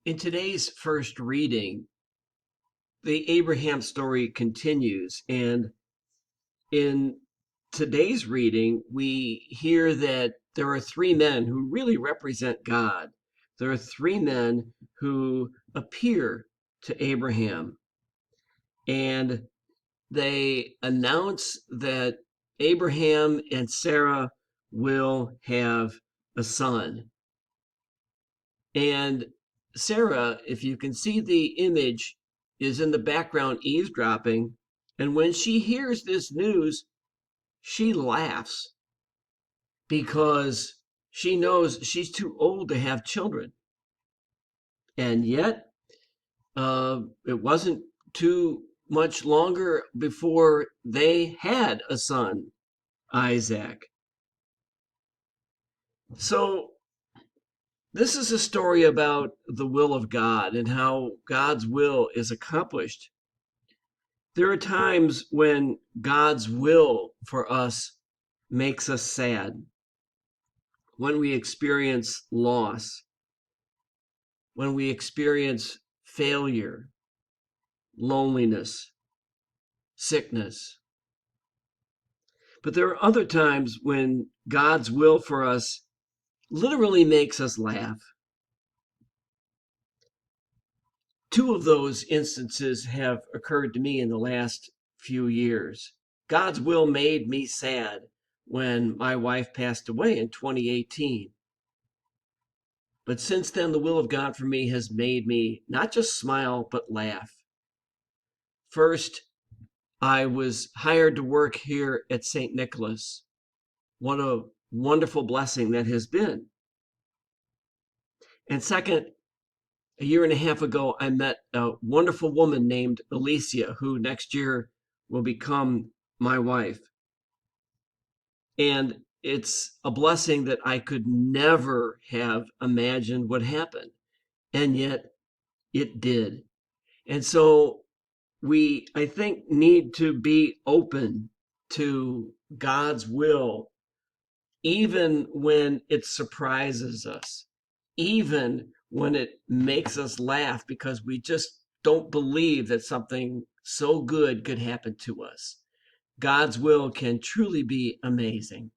In today's first reading, the Abraham story continues. And in today's reading, we hear that there are three men who really represent God. There are three men who appear to Abraham, and they announce that Abraham and Sarah will have a son. And Sarah, if you can see the image, is in the background eavesdropping. And when she hears this news, she laughs because she knows she's too old to have children. And yet, it wasn't too much longer before they had a son, Isaac. So this is a story about the will of God and how God's will is accomplished. There are times when God's will for us makes us sad, when we experience loss, when we experience failure, loneliness, sickness. But there are other times when God's will for us literally makes us laugh. Two of those instances have occurred to me in the last few years. God's will made me sad when my wife passed away in 2018. But since then, the will of God for me has made me not just smile, but laugh. First, I was hired to work here at St. Nicholas. What a wonderful blessing that has been. And second, a year and a half ago, I met a wonderful woman named Alicia, who next year will become my wife. And it's a blessing that I could never have imagined would happen. And yet it did. And so we, I think, need to be open to God's will, even when it surprises us, even when it makes us laugh because we just don't believe that something so good could happen to us. God's will can truly be amazing.